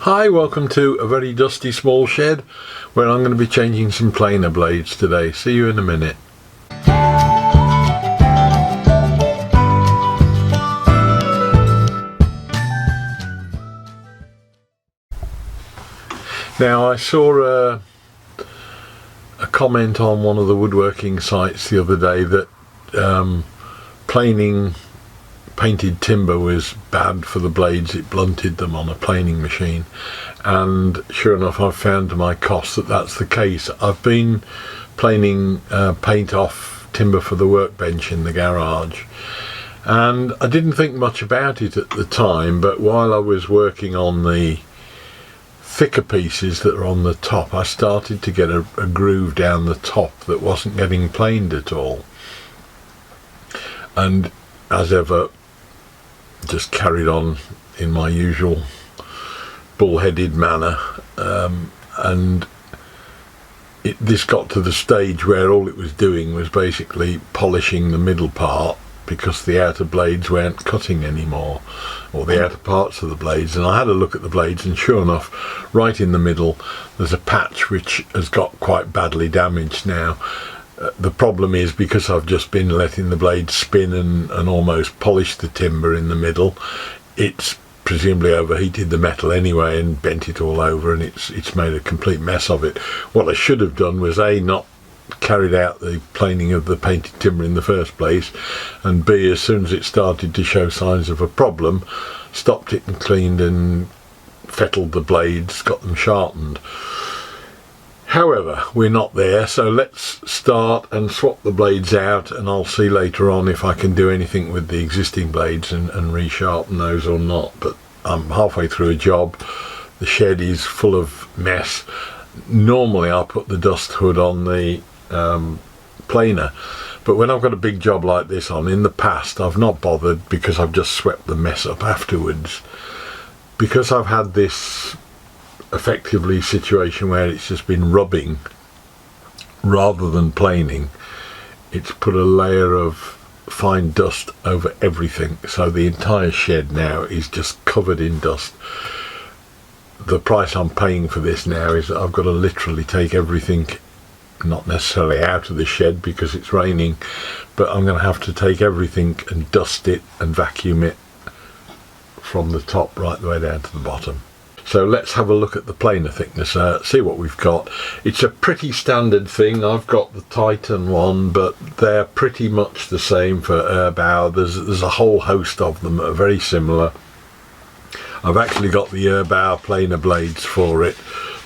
Hi, welcome to a very dusty small shed where I'm going to be changing some planer blades today. See you in a minute. Now I saw a comment on one of the woodworking sites the other day that planing painted timber was bad for the blades. It blunted them on a planing machine, and sure enough I've found to my cost that that's the case. I've been planing paint off timber for the workbench in the garage, and I didn't think much about it at the time, but while I was working on the thicker pieces that are on the top, I started to get a groove down the top that wasn't getting planed at all, and as ever just carried on in my usual bullheaded manner, and this got to the stage where all it was doing was basically polishing the middle part because the outer blades weren't cutting anymore, or the outer parts of the blades. And I had a look at the blades, and sure enough, right in the middle there's a patch which has got quite badly damaged now. The problem is, because I've just been letting the blade spin and almost polish the timber in the middle, it's presumably overheated the metal anyway and bent it all over, and it's made a complete mess of it. What I should have done was A, not carried out the planing of the painted timber in the first place, and B, as soon as it started to show signs of a problem, stopped it and cleaned and fettled the blades, got them sharpened. However, we're not there, so let's start and swap the blades out, and I'll see later on if I can do anything with the existing blades and resharpen those or not. But I'm halfway through a job. The shed is full of mess. Normally I put the dust hood on the planer, but when I've got a big job like this on, in the past I've not bothered because I've just swept the mess up afterwards. Because I've had this effectively situation where it's just been rubbing rather than planing, it's put a layer of fine dust over everything, so the entire shed now is just covered in dust. The price I'm paying for this now is that I've got to literally take everything, not necessarily out of the shed because it's raining, but I'm going to have to take everything and dust it and vacuum it from the top right the way down to the bottom. So let's have a look at the planer thickness, see what we've got. It's a pretty standard thing. I've got the Titan one, but they're pretty much the same for Erbauer. There's a whole host of them that are very similar. I've actually got the Erbauer planer blades for it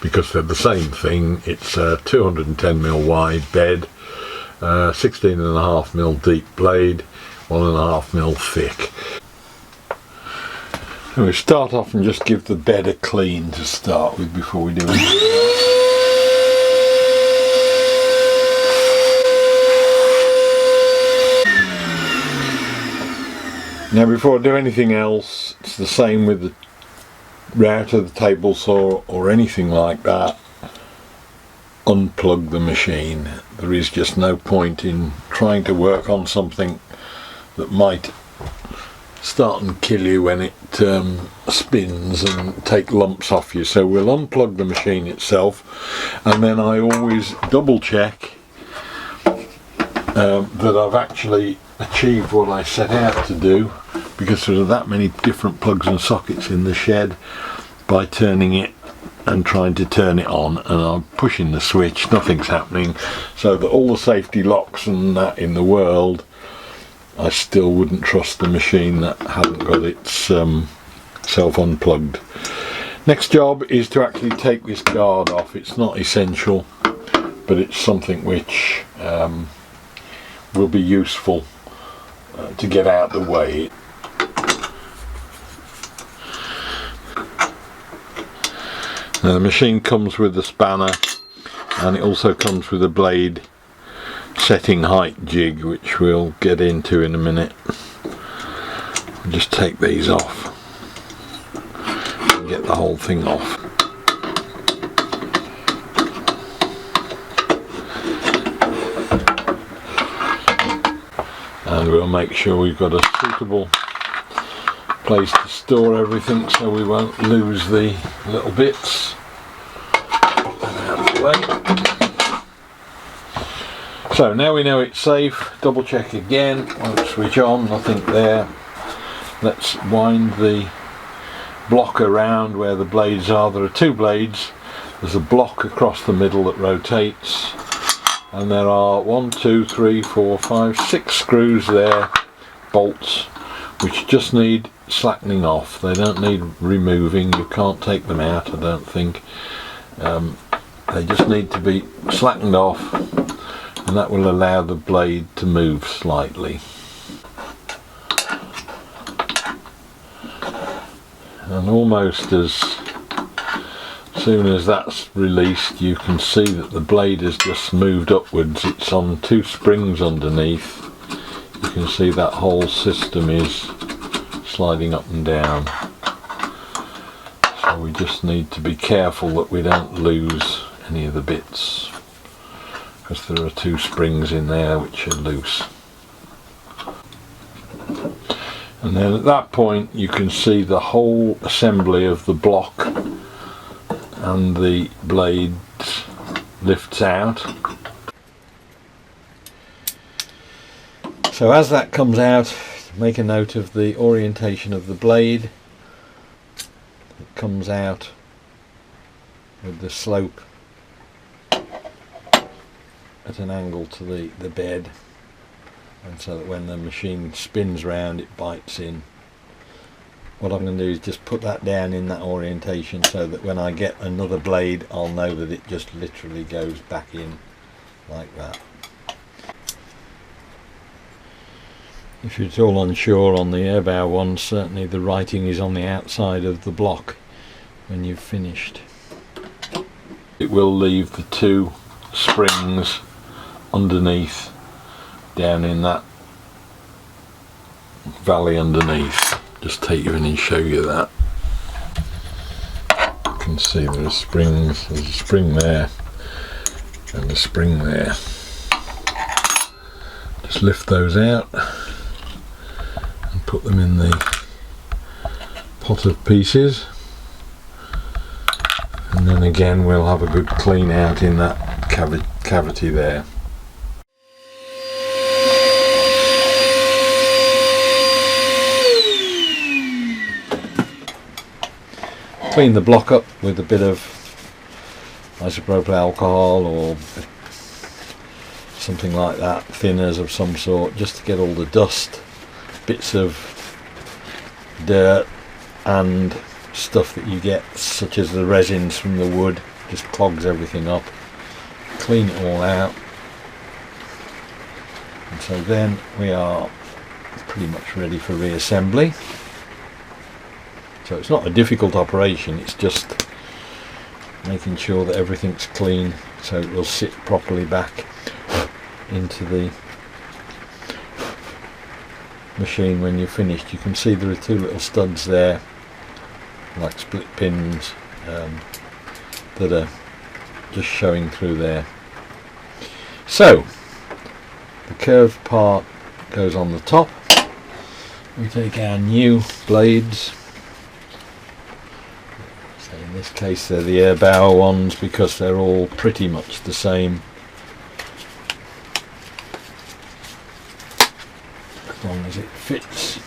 because they're the same thing. It's a 210mm wide bed, 16.5mm deep blade, 1.5mm thick. We start off and just give the bed a clean to start with before we do anything else. Now before I do anything else, it's the same with the router, the table saw or anything like that. Unplug the machine. There is just no point in trying to work on something that might start and kill you when it spins and take lumps off you. So we'll unplug the machine itself, and then I always double check that I've actually achieved what I set out to do, because there are that many different plugs and sockets in the shed, by turning it and trying to turn it on, and I'm pushing the switch, nothing's happening, so that all the safety locks and that in the world, I still wouldn't trust the machine that hadn't got its self unplugged. Next job is to actually take this guard off. It's not essential, but it's something which will be useful to get out of the way. Now, the machine comes with a spanner, and it also comes with a blade setting height jig, which we'll get into in a minute. I'll just take these off and get the whole thing off. And we'll make sure we've got a suitable place to store everything so we won't lose the little bits. Out of the way. So now we know it's safe, double check again, won't switch on, nothing there. Let's wind the block around where the blades are. There are two blades, there's a block across the middle that rotates, and there are 1, 2, 3, 4, 5, 6 screws there, bolts, which just need slackening off. They don't need removing, you can't take them out I don't think. They just need to be slackened off, and that will allow the blade to move slightly. And almost as soon as that's released, you can see that the blade has just moved upwards. It's on 2 springs underneath. You can see that whole system is sliding up and down. So we just need to be careful that we don't lose any of the bits, because there are 2 springs in there which are loose. And then at that point you can see the whole assembly of the block and the blades lifts out. So as that comes out, make a note of the orientation of the blade. It comes out with the slope at an angle to the bed, and so that when the machine spins round it bites in. What I'm going to do is just put that down in that orientation so that when I get another blade I'll know that it just literally goes back in like that. If you're at all unsure on the Erbauer ones, certainly the writing is on the outside of the block when you've finished. It will leave the 2 springs underneath, down in that valley underneath. Just take you in and show you that. You can see there's springs, there's a spring there and a spring there. Just lift those out and put them in the pot of pieces, and then again we'll have a good clean out in that cavity there. Clean the block up with a bit of isopropyl alcohol or something like that, thinners of some sort, just to get all the dust, bits of dirt and stuff that you get, such as the resins from the wood, just clogs everything up. Clean it all out, and so then we are pretty much ready for reassembly. So it's not a difficult operation, it's just making sure that everything's clean so it will sit properly back into the machine when you're finished. You can see there are 2 little studs there, like split pins, that are just showing through there. So the curved part goes on the top. We take our new blades. In this case they're the Erbauer ones because they're all pretty much the same, as long as it fits,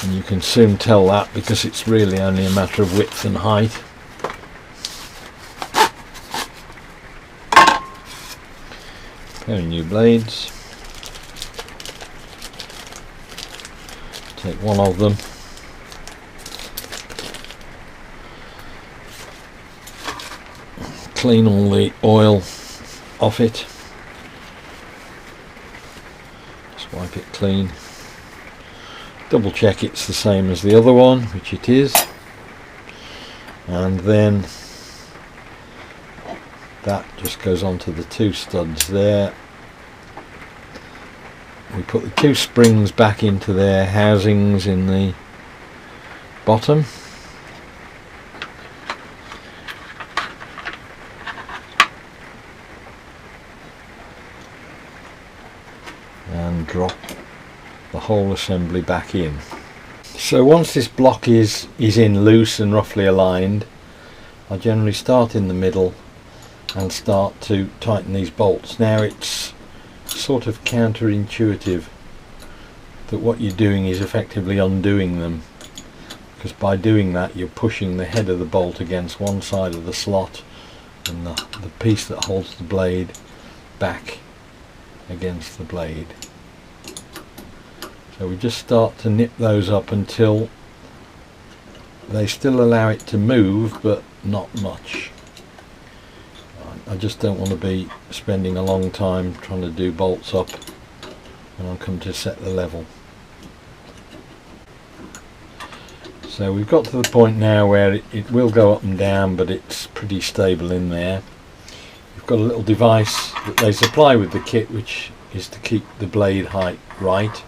and you can soon tell that because it's really only a matter of width and height. Pair of new blades, take one of them, clean all the oil off it, just wipe it clean, double check it's the same as the other one, which it is, and then that just goes onto the 2 studs there. We put the 2 springs back into their housings in the bottom. And drop the whole assembly back in. So once this block is in loose and roughly aligned, I generally start in the middle and start to tighten these bolts. Now it's sort of counterintuitive that what you're doing is effectively undoing them, because by doing that you're pushing the head of the bolt against one side of the slot and the piece that holds the blade back against the blade. So we just start to nip those up until they still allow it to move, but not much. I just don't want to be spending a long time trying to do bolts up when I come to set the level. So we've got to the point now where it will go up and down, but it's pretty stable in there. You've got a little device that they supply with the kit, which is to keep the blade height right.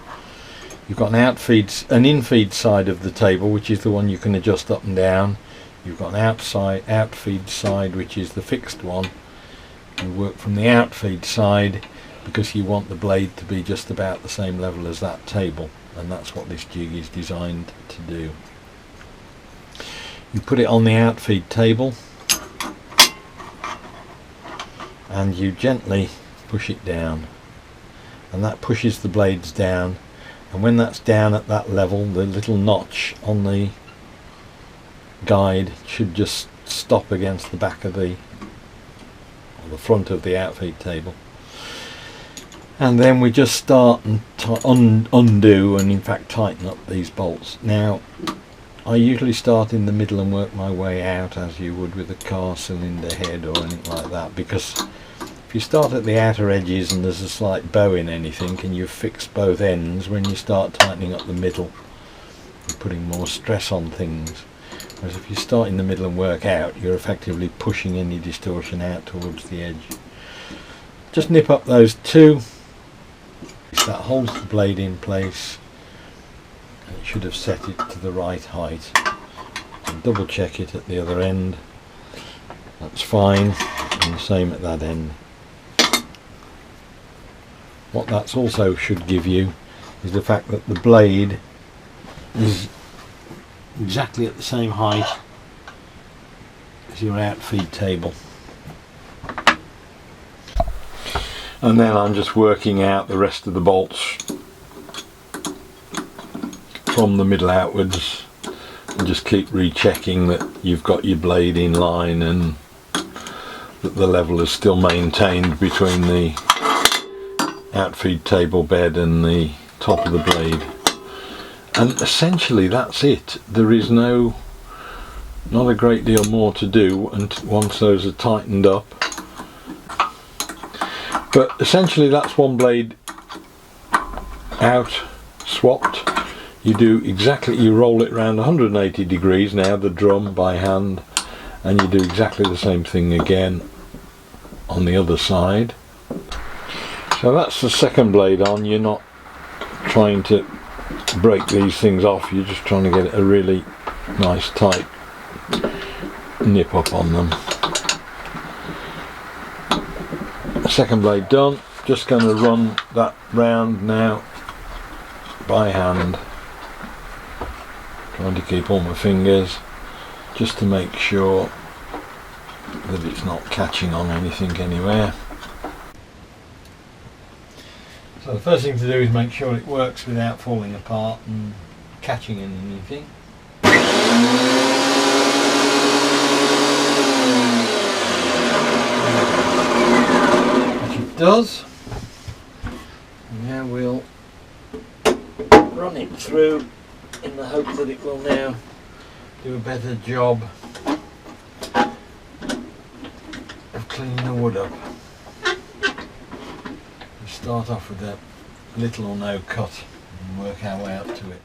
You've got an in-feed side of the table, which is the one you can adjust up and down. You've got an out-feed side, which is the fixed one. You work from the out-feed side because you want the blade to be just about the same level as that table, and that's what this jig is designed to do. You put it on the out-feed table and you gently push it down, and that pushes the blades down. And when that's down at that level, the little notch on the guide should just stop against the back of the front of the outfeed table. And then we just start and undo and in fact tighten up these bolts. Now I usually start in the middle and work my way out as you would with a car cylinder head or anything like that, because if you start at the outer edges and there's a slight bow in anything and you've fixed both ends, when you start tightening up the middle you're putting more stress on things. Whereas if you start in the middle and work out, you're effectively pushing any distortion out towards the edge. Just nip up those two. That holds the blade in place, and it should have set it to the right height. And double check it at the other end. That's fine, and the same at that end. What that's also should give you is the fact that the blade is exactly at the same height as your outfeed table. And then I'm just working out the rest of the bolts from the middle outwards, and just keep rechecking that you've got your blade in line and that the level is still maintained between the outfeed table bed and the top of the blade. And essentially that's it. There is not a great deal more to do, and once those are tightened up. But essentially that's one blade out, swapped. You roll it around 180 degrees now, the drum by hand, and you do exactly the same thing again on the other side. So that's the second blade on. You're not trying to break these things off, you're just trying to get a really nice tight nip up on them. Second blade done. Just going to run that round now by hand, trying to keep all my fingers just to make sure that it's not catching on anything anywhere. So the first thing to do is make sure it works without falling apart and catching in anything. Which it does. Now we'll run it through in the hope that it will now do a better job of cleaning the wood up. Start off with a little or no cut and work our way up to it.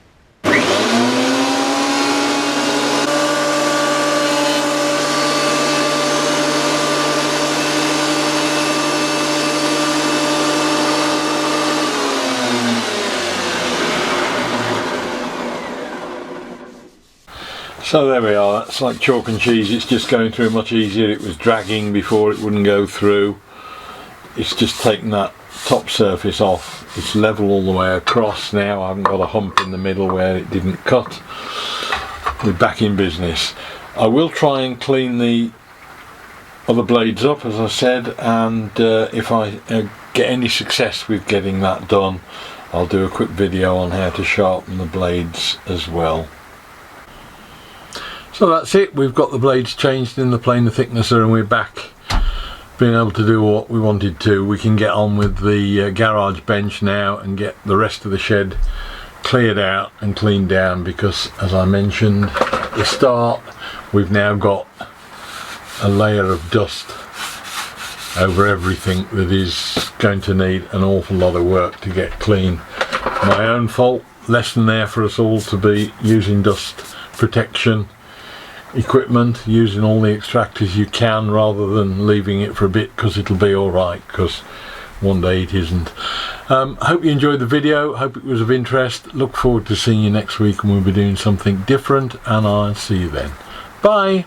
So there we are, that's like chalk and cheese. It's just going through much easier. It was dragging before, it wouldn't go through. It's just taken that top surface off. It's level all the way across now. I haven't got a hump in the middle where it didn't cut. We're back in business. I will try and clean the other blades up, as I said, and if I get any success with getting that done, I'll do a quick video on how to sharpen the blades as well. So that's it, we've got the blades changed in the planer thicknesser and we're back being able to do what we wanted to. We can get on with the garage bench now and get the rest of the shed cleared out and cleaned down, because as I mentioned at the start, we've now got a layer of dust over everything that is going to need an awful lot of work to get clean. My own fault, lesson there for us all to be using dust protection equipment, using all the extractors you can rather than leaving it for a bit, because it'll be alright, because one day it isn't. Hope you enjoyed the video, hope it was of interest. Look forward to seeing you next week and we'll be doing something different, and I'll see you then. Bye!